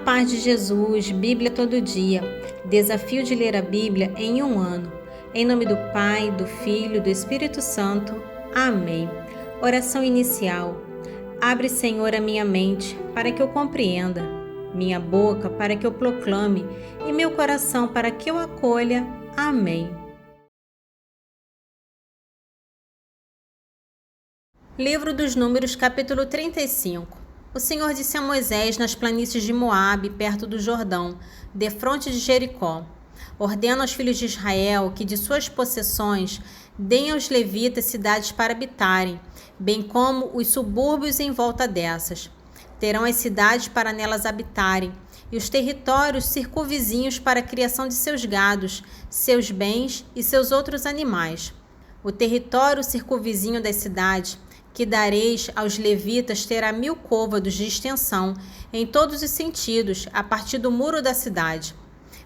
paz de Jesus, Bíblia todo dia. Desafio de ler a Bíblia em um ano. Em nome do Pai, do Filho e do Espírito Santo. Amém. Oração inicial. Abre, Senhor, a minha mente para que eu compreenda, minha boca para que eu proclame e meu coração para que eu acolha. Amém. Livro dos Números, capítulo 35. O Senhor disse a Moisés nas planícies de Moabe, perto do Jordão, defronte de Jericó: ordena aos filhos de Israel que de suas possessões deem aos levitas cidades para habitarem, bem como os subúrbios em volta dessas. Terão as cidades para nelas habitarem, e os territórios circunvizinhos para a criação de seus gados, seus bens e seus outros animais. O território circunvizinho das cidades que dareis aos levitas terá 1000 côvados de extensão, em todos os sentidos, a partir do muro da cidade.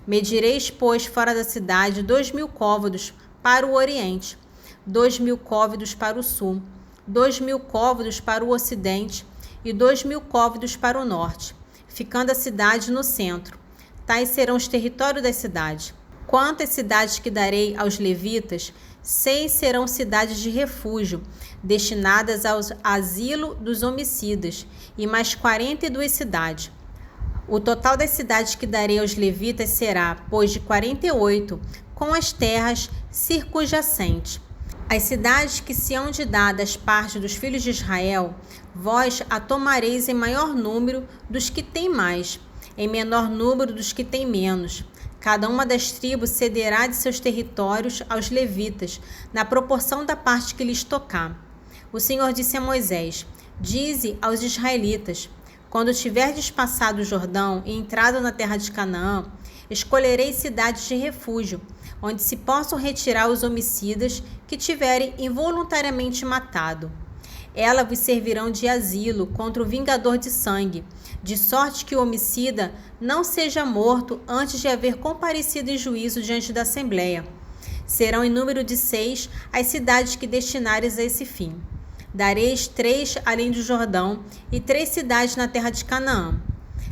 Medireis, pois, fora da cidade 2000 côvados para o oriente, 2000 côvados para o sul, 2000 côvados para o ocidente e 2000 côvados para o norte, ficando a cidade no centro. Tais serão os territórios das cidades. Quanto às cidades que darei aos levitas, 6 serão cidades de refúgio, destinadas ao asilo dos homicidas, e mais 42 cidades. O total das cidades que darei aos levitas será, pois, de 48, com as terras circunjacentes. As cidades que se hão de dar das partes dos filhos de Israel, vós a tomareis em maior número dos que têm mais, em menor número dos que têm menos. Cada uma das tribos cederá de seus territórios aos levitas, na proporção da parte que lhes tocar. O Senhor disse a Moisés: dize aos israelitas: quando tiverdes passado o Jordão e entrado na terra de Canaã, escolhereis cidades de refúgio, onde se possam retirar os homicidas que tiverem involuntariamente matado. Elas vos servirão de asilo contra o vingador de sangue, de sorte que o homicida não seja morto antes de haver comparecido em juízo diante da Assembleia. Serão em número de 6 as cidades que destinares a esse fim. Dareis 3 além do Jordão e 3 cidades na terra de Canaã.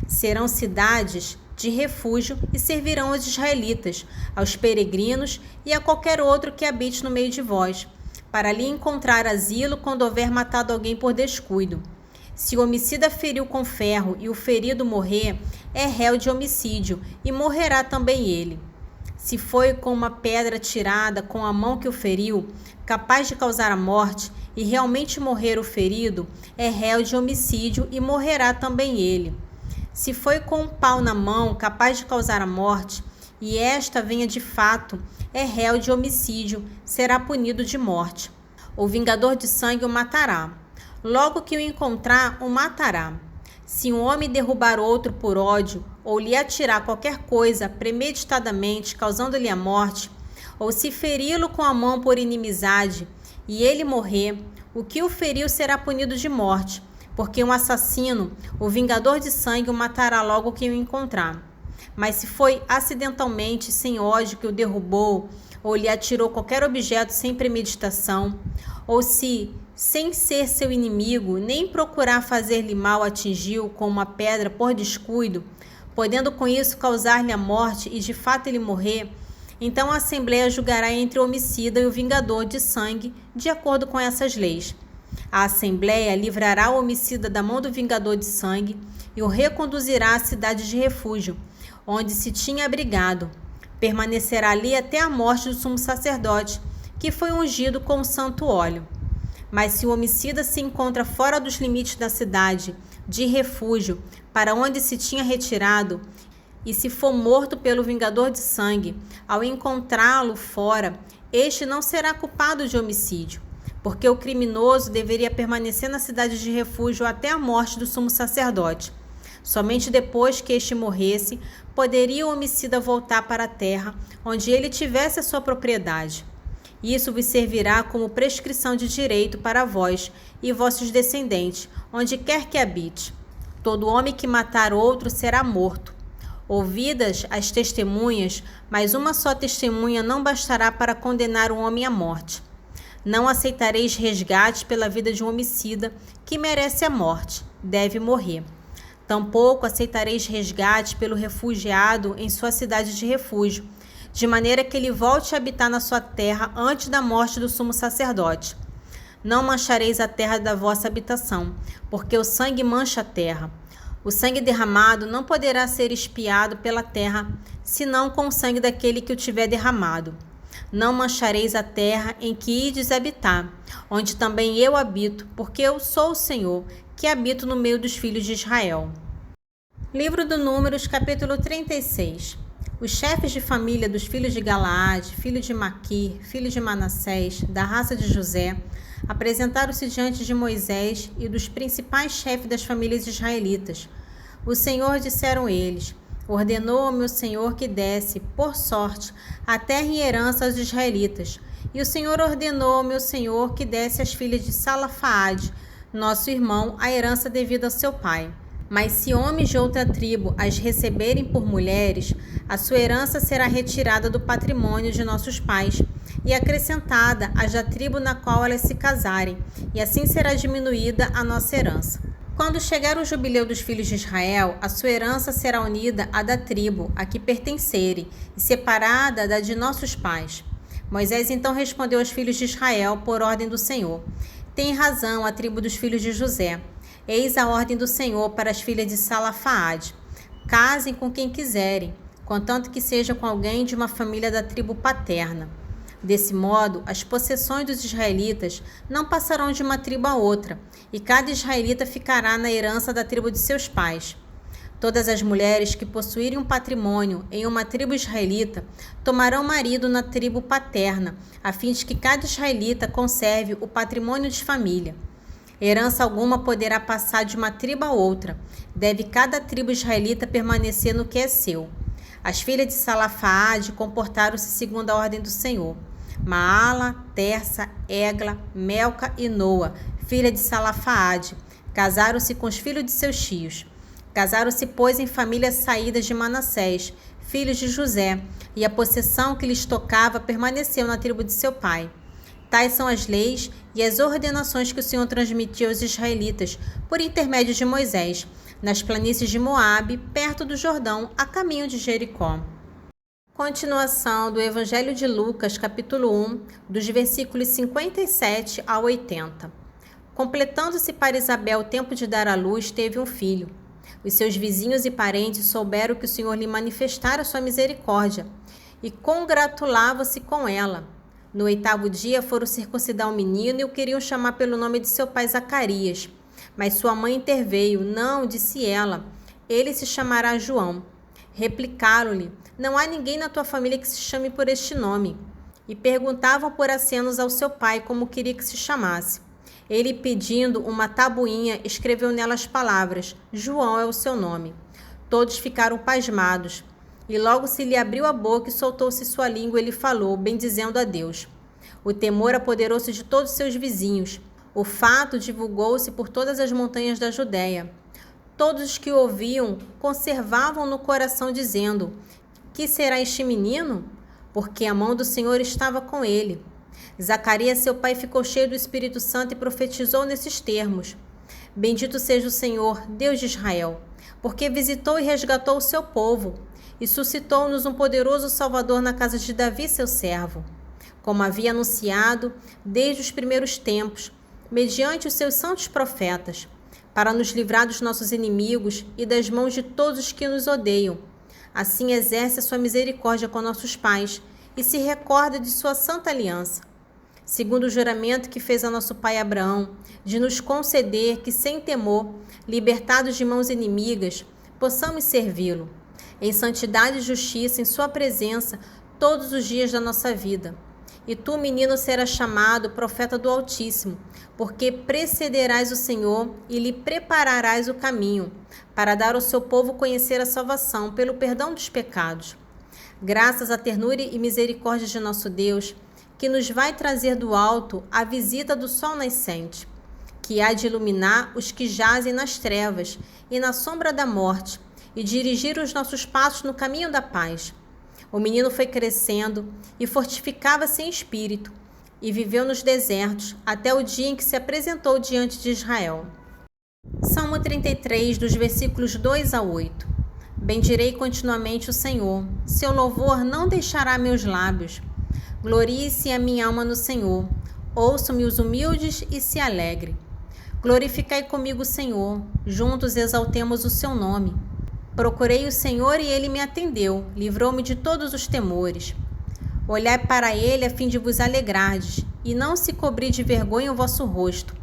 Serão cidades de refúgio e servirão aos israelitas, aos peregrinos e a qualquer outro que habite no meio de vós, para ali encontrar asilo quando houver matado alguém por descuido. Se o homicida feriu com ferro e o ferido morrer, é réu de homicídio e morrerá também ele. Se foi com uma pedra tirada com a mão que o feriu, capaz de causar a morte, e realmente morrer o ferido, é réu de homicídio e morrerá também ele. Se foi com um pau na mão capaz de causar a morte, e esta venha de fato, é réu de homicídio, será punido de morte. O vingador de sangue o matará. Logo que o encontrar, o matará. Se um homem derrubar outro por ódio, ou lhe atirar qualquer coisa premeditadamente, causando-lhe a morte, ou se feri-lo com a mão por inimizade, e ele morrer, o que o feriu será punido de morte, porque um assassino, o vingador de sangue, o matará logo que o encontrar. Mas se foi acidentalmente, sem ódio, que o derrubou, ou lhe atirou qualquer objeto sem premeditação, ou se, sem ser seu inimigo, nem procurar fazer-lhe mal, atingiu com uma pedra por descuido, podendo com isso causar-lhe a morte e de fato ele morrer, então a Assembleia julgará entre o homicida e o vingador de sangue, de acordo com essas leis. A Assembleia livrará o homicida da mão do vingador de sangue e o reconduzirá à cidade de refúgio, onde se tinha abrigado. Permanecerá ali até a morte do sumo sacerdote, que foi ungido com o santo óleo. Mas se o homicida se encontra fora dos limites da cidade de refúgio, para onde se tinha retirado, e se for morto pelo vingador de sangue, ao encontrá-lo fora, este não será culpado de homicídio, porque o criminoso deveria permanecer na cidade de refúgio até a morte do sumo sacerdote. Somente depois que este morresse, poderia o homicida voltar para a terra, onde ele tivesse a sua propriedade. Isso vos servirá como prescrição de direito para vós e vossos descendentes, onde quer que habite. Todo homem que matar outro será morto. Ouvidas as testemunhas, mas uma só testemunha não bastará para condenar um homem à morte. Não aceitareis resgate pela vida de um homicida que merece a morte, deve morrer. Tampouco aceitareis resgate pelo refugiado em sua cidade de refúgio, de maneira que ele volte a habitar na sua terra antes da morte do sumo sacerdote. Não manchareis a terra da vossa habitação, porque o sangue mancha a terra. O sangue derramado não poderá ser expiado pela terra, senão com o sangue daquele que o tiver derramado. Não manchareis a terra em que ides habitar, onde também eu habito, porque eu sou o Senhor, que habito no meio dos filhos de Israel. Livro do Números, capítulo 36. Os chefes de família dos filhos de Galaade, filho de Maquir, filho de Manassés, da raça de José, apresentaram-se diante de Moisés e dos principais chefes das famílias israelitas. O Senhor, disseram eles, ordenou-me o Senhor que desse, por sorte, a terra em herança aos israelitas. E o Senhor ordenou-me o Senhor que desse às filhas de Salafaade, nosso irmão, a herança devida ao seu pai. Mas se homens de outra tribo as receberem por mulheres, a sua herança será retirada do patrimônio de nossos pais e acrescentada às da tribo na qual elas se casarem, e assim será diminuída a nossa herança. Quando chegar o jubileu dos filhos de Israel, a sua herança será unida à da tribo a que pertencerem e separada da de nossos pais. Moisés então respondeu aos filhos de Israel por ordem do Senhor: Tem razão a tribo dos filhos de José. Eis a ordem do Senhor para as filhas de Salafaade. Casem com quem quiserem, contanto que seja com alguém de uma família da tribo paterna. Desse modo, as possessões dos israelitas não passarão de uma tribo a outra, e cada israelita ficará na herança da tribo de seus pais. Todas as mulheres que possuírem um patrimônio em uma tribo israelita tomarão marido na tribo paterna, a fim de que cada israelita conserve o patrimônio de família. Herança alguma poderá passar de uma tribo a outra. Deve cada tribo israelita permanecer no que é seu. As filhas de Salafaade comportaram-se segundo a ordem do Senhor. Maala, Tersa, Egla, Melca e Noa, filha de Salafaade, casaram-se com os filhos de seus tios. Casaram-se, pois, em famílias saídas de Manassés, filhos de José, e a possessão que lhes tocava permaneceu na tribo de seu pai. Tais são as leis e as ordenações que o Senhor transmitiu aos israelitas por intermédio de Moisés, nas planícies de Moabe, perto do Jordão, a caminho de Jericó. Continuação do Evangelho de Lucas, capítulo 1, dos versículos 57 a 80. Completando-se para Isabel o tempo de dar à luz, teve um filho. Os seus vizinhos e parentes souberam que o Senhor lhe manifestara sua misericórdia e congratulavam-se com ela. No 8º dia foram circuncidar o menino e o queriam chamar pelo nome de seu pai Zacarias. Mas sua mãe interveio. Não, disse ela, ele se chamará João. Replicaram-lhe, não há ninguém na tua família que se chame por este nome. E perguntavam por acenos ao seu pai como queria que se chamasse. Ele, pedindo uma tabuinha, escreveu nela as palavras, João é o seu nome. Todos ficaram pasmados. E logo se lhe abriu a boca e soltou-se sua língua, ele falou, bendizendo a Deus. O temor apoderou-se de todos seus vizinhos. O fato divulgou-se por todas as montanhas da Judéia. Todos os que o ouviam conservavam no coração, dizendo, que será este menino? Porque a mão do Senhor estava com ele. Zacarias, seu pai, ficou cheio do Espírito Santo e profetizou nesses termos. Bendito seja o Senhor, Deus de Israel, porque visitou e resgatou o seu povo, e suscitou-nos um poderoso Salvador na casa de Davi, seu servo, como havia anunciado desde os primeiros tempos, mediante os seus santos profetas, para nos livrar dos nossos inimigos e das mãos de todos os que nos odeiam. Assim exerce a sua misericórdia com nossos pais e se recorda de sua santa aliança, segundo o juramento que fez a nosso pai Abraão, de nos conceder que, sem temor, libertados de mãos inimigas, possamos servi-lo, em santidade e justiça, em sua presença, todos os dias da nossa vida. E tu, menino, serás chamado profeta do Altíssimo, porque precederás o Senhor e lhe prepararás o caminho, para dar ao seu povo conhecer a salvação pelo perdão dos pecados. Graças à ternura e misericórdia de nosso Deus, que nos vai trazer do alto a visita do sol nascente, que há de iluminar os que jazem nas trevas e na sombra da morte, e dirigir os nossos passos no caminho da paz. O menino foi crescendo e fortificava-se em espírito, e viveu nos desertos até o dia em que se apresentou diante de Israel. Salmo 33, dos versículos 2 a 8. Bendirei continuamente o Senhor, seu louvor não deixará meus lábios. Glorie-se a minha alma no Senhor, ouçam-me os humildes e se alegre. Glorificai comigo o Senhor, juntos exaltemos o seu nome. Procurei o Senhor e ele me atendeu, livrou-me de todos os temores. Olhai para ele a fim de vos alegrardes, e não se cobrir de vergonha o vosso rosto.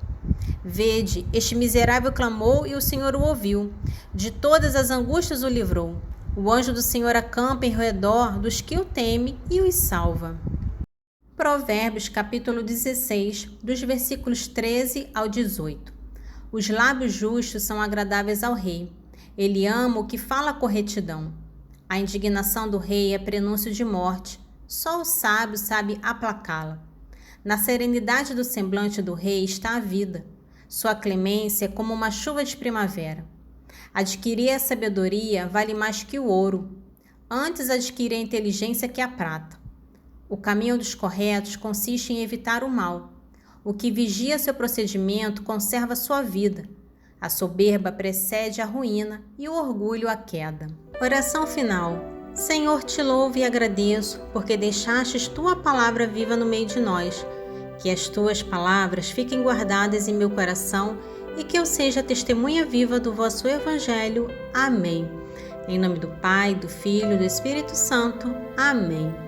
Vede, este miserável clamou e o Senhor o ouviu. De todas as angústias o livrou. O anjo do Senhor acampa em redor dos que o temem e os salva. Provérbios, capítulo 16, dos versículos 13 ao 18. Os lábios justos são agradáveis ao rei. Ele ama o que fala com retidão. A indignação do rei é prenúncio de morte. Só o sábio sabe aplacá-la. Na serenidade do semblante do rei está a vida. Sua clemência é como uma chuva de primavera. Adquirir a sabedoria vale mais que o ouro. Antes adquirir a inteligência que a prata. O caminho dos corretos consiste em evitar o mal. O que vigia seu procedimento conserva sua vida. A soberba precede a ruína e o orgulho a queda. Oração final. Senhor, te louvo e agradeço, porque deixastes tua palavra viva no meio de nós. Que as tuas palavras fiquem guardadas em meu coração e que eu seja testemunha viva do vosso Evangelho. Amém. Em nome do Pai, do Filho e do Espírito Santo. Amém.